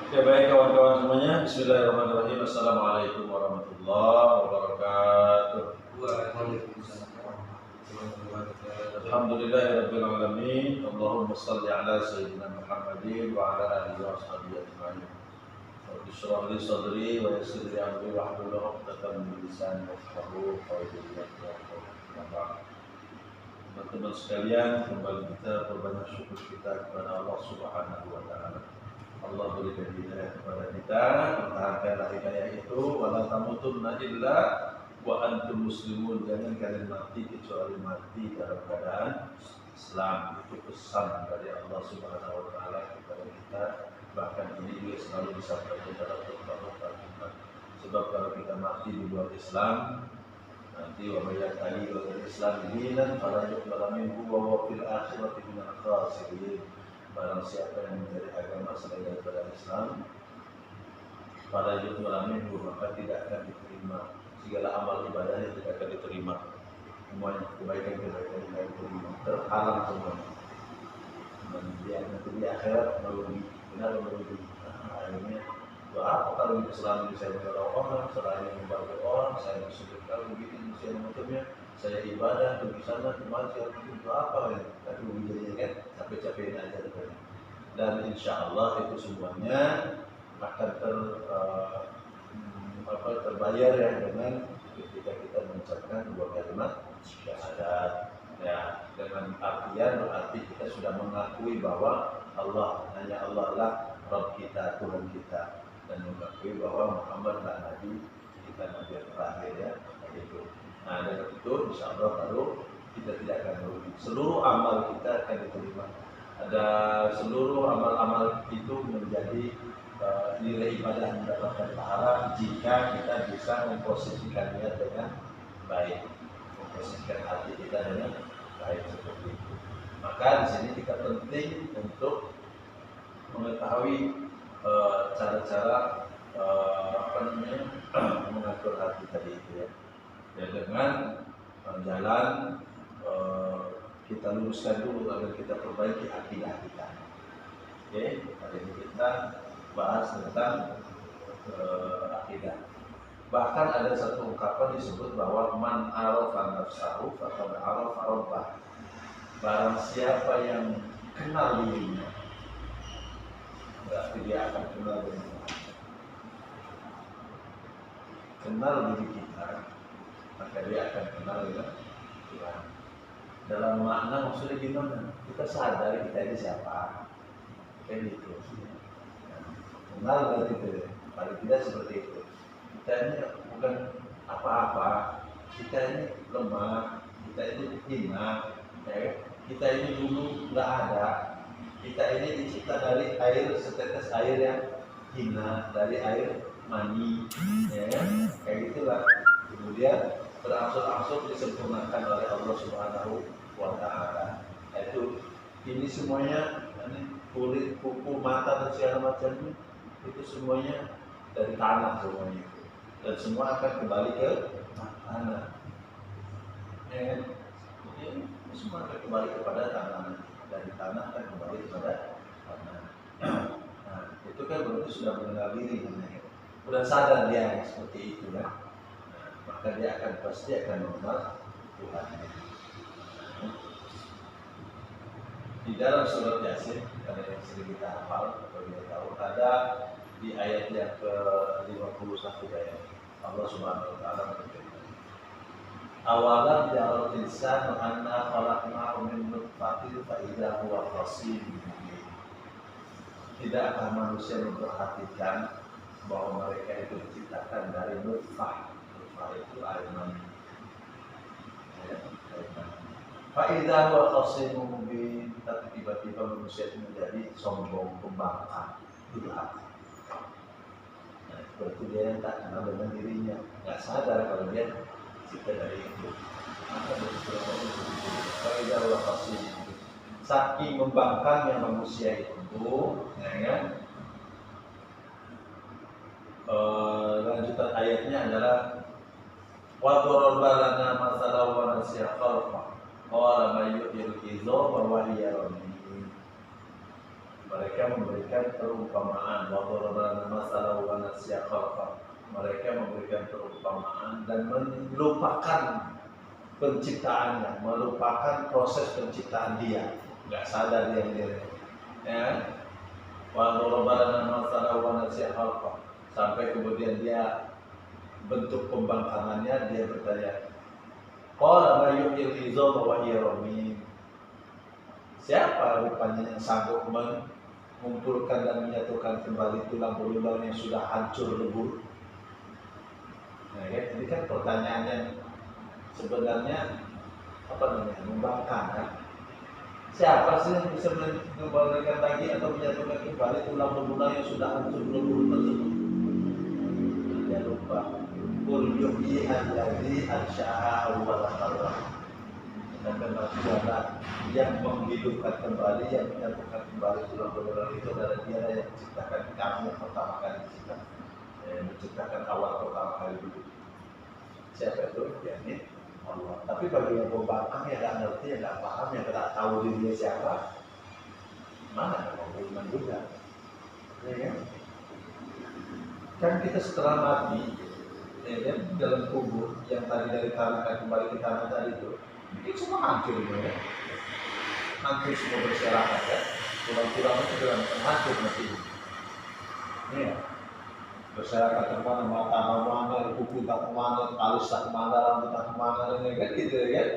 Oke, baik kawan-kawan semuanya. Bismillahirrahmanirrahim. Assalamualaikum warahmatullahi wabarakatuh. Waalaikumsalam warahmatullahi wabarakatuh. Alhamdulillahirabbil alamin. Allahumma shalli ala sayyidina Muhammadin wa ala alihi wa sahbihi ajma'in. Rabbi shrah li sadri wa yassir li amri wahlul 'uqdatam min lisani yafqahu qawli. Teman-teman sekalian, kembali kita berbanyak syukur kita kepada Allah Subhanahu wa taala. Allah berikan hidayah kepada kita, pertahankanlah hidayah itu, wala tamutunna illa wa antum muslimun. Jangan kalian mati kecuali mati dalam keadaan Islam. Itu pesan dari Allah Subhanahu wa taala kepada kita. Bahkan ini juga selalu disampaikan dalam khutbah kita. Sebab kalau kita mati di luar Islam, nanti wa may yaqali wa Islam dinan fala yuqbal minhu wa huwa fil akhirati minal khasirin. Barang siapa yang mencari agama selain daripada Islam, pada yuqbal minhu, maka tidak akan diterima segala amal ibadahnya, tidak akan diterima. Semuanya kebaikan-kebaikan tidak diterima, terhalang semuanya. Dan dia nanti di akhirat merugi, benar merugi. Akhirnya apa kalau Islam ini saya menolong orang, selain membantu orang, saya bersyukur kalau begini, saya macamnya, saya ibadah, pergi sana, kemana, saya itu apa ya? Tapi begini kan, capek-capekin aja gitu. Dan insya Allah itu semuanya akan terbayar ya dengan ketika kita mengucapkan dua kalimat syahadat. Ya, dengan artian berarti kita sudah mengakui bahwa Allah, hanya Allah lah Rabb kita, Tuhan kita, dan mengakui bahwa Muhammad adalah Nabi kita, Nabi yang terakhir ya, itu. Nah, dengan itu insya Allah baru kita tidak akan merugi. Seluruh amal kita akan diterima. Ada seluruh amal-amal itu menjadi nilai ibadah mendapatkan pahala jika kita bisa memposisikannya dengan baik, memposisikan hati kita dengan baik seperti itu. Maka di sini kita penting untuk mengetahui cara-cara mengatur hati tadi itu ya. Ya dengan jalan kita luruskan dulu agar kita perbaiki akidah kita. Oke, hari ini kita bahas tentang akidah. Bahkan ada satu ungkapan disebut bahwa man arafa nafsahu faqad arafa rabbah. Barang siapa yang kenal dirinya, berarti dia akan kenal dengan Tuhan. Kenal diri kita, maka dia akan kenal dengan Tuhan. Dalam makna maksudnya gimana? Kita sadar kita ini siapa, kayak gitu. Kenal berarti itu, paling tidak seperti itu. Kita ini bukan apa-apa, kita ini lemah, kita ini hina, ya. Kita ini dulu nggak ada, kita ini dicipta dari air, setetes air yang hina, dari air mani, ya, kayak gitulah. Kemudian berangsur-angsur disempurnakan oleh Allah Subhanahu wa taala. Itu ini semuanya, ini kulit, kuku, mata dan segala macamnya itu semuanya dari tanah semuanya itu. Dan semua akan kembali ke tanah. Ya, jadi semua akan kembali kepada tanah. Dari tanah akan kembali kepada tanah. Nah, itu kan berarti sudah mengenal diri, sudah sadar dia seperti itu kan. Maka dia akan pasti akan mengenal Tuhan. Di dalam surat Yasin, karena yang sering kita hafal atau kita tahu, ada di ayat yang ke-51 ayat Allah Subhanahu wa taala berfirman, awalam ya'al insanu anna khalaqnahu min nutfatin fa idza huwa khasimun mubin. Tidakkah manusia memperhatikan bahwa mereka itu diciptakan dari nutfah. Nutfah itu air mani. Faidah wa khasimun mubin, tapi tiba-tiba manusia itu menjadi sombong, pembangkang, durhaka. Nah, berarti dia yang tak kenal dengan dirinya, nggak sadar kalau dia cipta dari itu. Maka faidah wa khasimun mubin. Saking membangkangnya manusia itu, ya kan? Lanjutan ayatnya adalah wa daraba lana masalan wa nasiya khalqah qala may yuhyil izama wa hiya ramim. Mereka memberikan perumpamaan, wa darabana masalan wa nasiya khalqah. Mereka memberikan perumpamaan dan melupakan penciptaannya, melupakan proses penciptaan dia, nggak sadar dia. Ya, wa darabana masalan wa nasiya khalqah. Sampai kemudian dia bentuk pembangkangannya, dia bertanya, qala ma yuhyil izama wa hiya ramim. Siapa rupanya yang sanggup mengumpulkan dan menyatukan kembali tulang belulang yang sudah hancur lebur? Nah, ya, ini kan pertanyaannya sebenarnya membangkang kan? Siapa sih yang bisa mengembalikan lagi atau menyatukan kembali tulang belulang yang sudah hancur lebur tersebut? Dia lupa. Qul yuhyiha allazi ansha'aha awwala marrah. Dan Allah yang menghidupkan kembali, yang menyatukan kembali tulang belulang itu adalah Dia yang menciptakan kamu pertama kali menciptakan awal pertama kali dulu. Siapa itu? Ya ini Allah. Tapi bagi yang pembangkang yang nggak ngerti, yang nggak paham, yang tidak tahu dirinya siapa, mana mau beriman juga? Ya kan? Kan kita setelah mati, ya kan, dalam kubur yang tadi dari tanah kan kembali ke tanah tadi itu semua hancur ya. Hancur semua berserakan ya. Tulang-tulangnya itu dalam hancur mati. Ini ya. Berserakan kemana, mata kemana, kuku tak kemana, alis tak kemana, rambut tak kemana, dan kan gitu ya kan.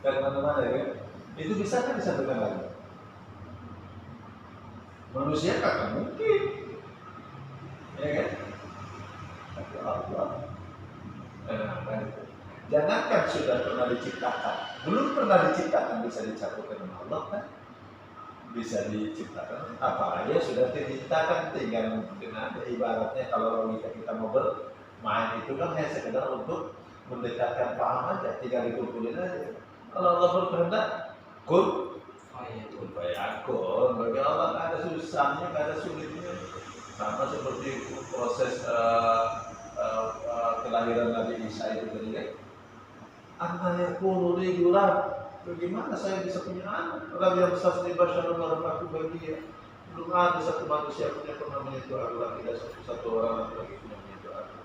Dan mana-mana ya kan. Itu bisa kan disatukan lagi. Manusia kan mungkin. Ya kan. Tapi Allah. Jangankan sudah pernah diciptakan, belum pernah diciptakan bisa disatukan dengan Allah kan? Bisa diciptakan, apa aja sudah diciptakan, tinggal dengan ibaratnya kalau logika kita mau bermain itu kan hanya sekedar untuk mendekatkan paham aja, tinggal dikumpulin aja. Kalau Allah berkehendak, kun fayakun. Bagi Allah nggak ada susahnya, nggak ada sulitnya. Sama seperti proses kelahiran Nabi Isa itu tadi kan. Anaknya kuluri gulam, bagaimana saya bisa punya anak? Orang yang besar di basyarun aku bagi dia. Belum ada satu manusia pun yang pernah menyentuh aku, tidak satu orang lagi punya menyentuh aku.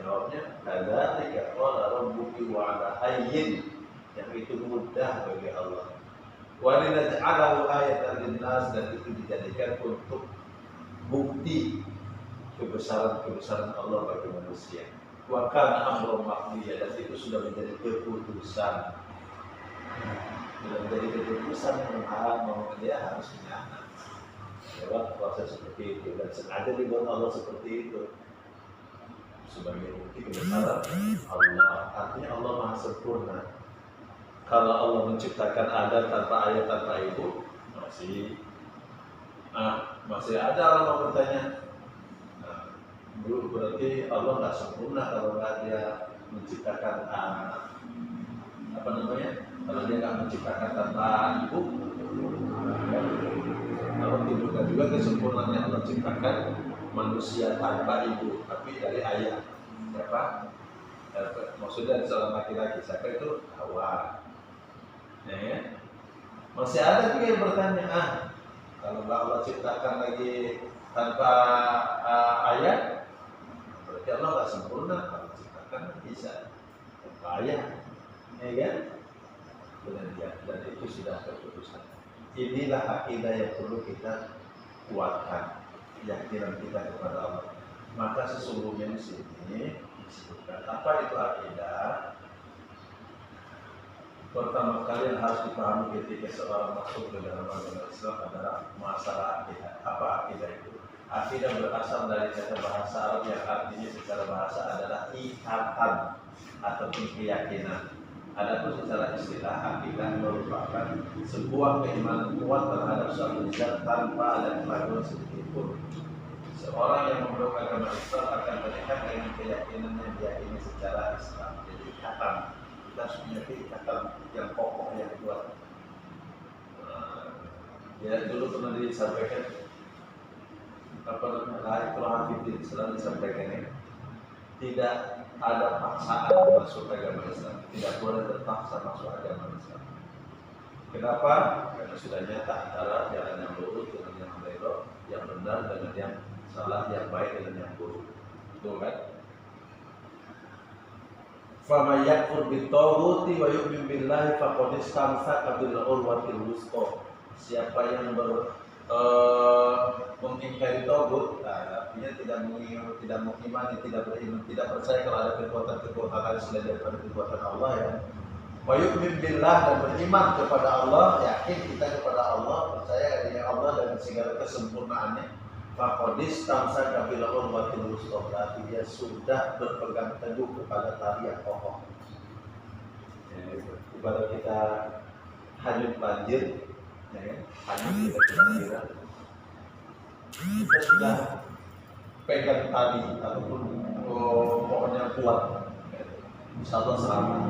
Jawabnya, kadzalika qala rabbuki wa'ala hayyin, yang itu mudah bagi Allah. Wa linaj'alahu ayatan linnas, dan itu dijadikan untuk bukti kebesaran Allah bagi manusia. Wa kana amrun maqdiya, dan itu sudah menjadi keputusan. Sudah menjadi keputusan yang dia harus punya anak. Lewat proses seperti itu, dan sengaja dibuat Allah seperti itu sebagai bukti kebesaran Allah. Artinya Allah Maha Sempurna. Kalau Allah menciptakan Adam tanpa ayah tanpa ibu, masih ada orang mau bertanya, berarti Allah nggak sempurna kalau nggak dia menciptakan kalau dia nggak menciptakan tanpa ibu. Kalau tunjukkan juga kesempurnaannya Allah ciptakan manusia tanpa ibu, tapi dari ayah. Siapa? Maksudnya seorang laki-laki. Siapa itu? Hawa. Ya. Masih ada juga yang bertanya, kalau Allah ciptakan lagi tanpa ayah, berarti Allah nggak sempurna. Kalau ciptakan bisa tanpa ayah, ya kan? Dan itu sudah keputusan. Inilah akidah yang perlu kita kuatkan, keyakinan kita kepada Allah. Maka sesungguhnya di sini disebutkan apa itu akidah. Pertama kali yang harus dipahami ketika seorang masuk ke dalam agama Islam adalah masalah akidah. Apa akidah itu? Akidah berasal dari kata bahasa Arab yang artinya secara bahasa adalah ikatan ataupun keyakinan. Adapun secara istilah, akidah merupakan sebuah keimanan kuat terhadap suatu zat tanpa ada keraguan sedikitpun. Seorang yang memeluk agama Islam akan melihat dengan keyakinan yang diyakini secara Islam. Jadi ikatan. Kita harus punya ikatan yang kokoh, yang kuat. Ya dulu pernah disampaikan selalu disampaikan ya. Tidak ada paksaan masuk agama Islam. Tidak boleh terpaksa masuk agama Islam. Kenapa? Karena sudah nyata antara jalan yang lurus dengan yang belok, yang benar dengan yang salah, yang baik dengan yang buruk. Betul kan? Faman yakfur bitaghuti wa yu'min billahi faqad istamsaka bil urwatil wuthqa. Siapa yang mengingkari tagut, artinya tidak mengimani, tidak beriman, tidak percaya kalau ada kekuatan lain selain daripada kekuatan Allah ya. Wa yu'min billah, dan beriman kepada Allah, yakin kita kepada Allah, percaya adanya Allah dengan segala kesempurnaannya. Faqad istamsaka bil urwatil wuthqa, berarti dia sudah berpegang teguh kepada tali yang kokoh. Ibarat kita hanyut banjir, ya kan? Hanyut kita banjiran, kita sudah pegang tali ataupun pokoknya kuat, insya Allah selamat.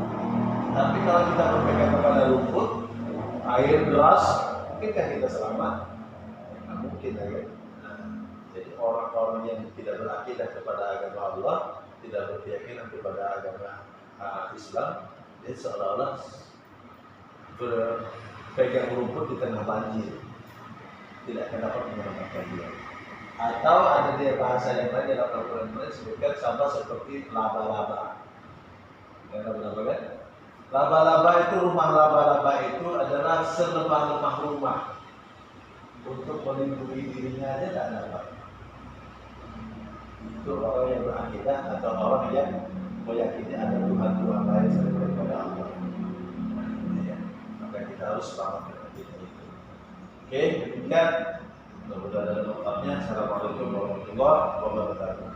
Tapi kalau kita berpegang kepada rumput, air deras, mungkinkah kita selamat? Tidak mungkin ya kan? Jadi orang-orang yang tidak berakidah kepada agama Allah, tidak berkeyakinan kepada agama Islam, dia seolah-olah berpegang rumput di tengah banjir, tidak akan dapat menyelamatkan dia. Atau ada dia bahasa yang lain dalam Al-Quran disebutkan sama seperti laba-laba. Laba-laba kan? Laba-laba itu, rumah laba-laba itu adalah selemah-lemah rumah. Untuk melindungi dirinya aja tidak dapat. Itu orang yang berakidah atau orang yang meyakini ada Tuhan lain selain daripada Allah. Ya, maka kita harus selamatkan kita itu. Oke, demikian. Mudah-mudahan ada manfaatnya. Assalamualaikum warahmatullahi wabarakatuh.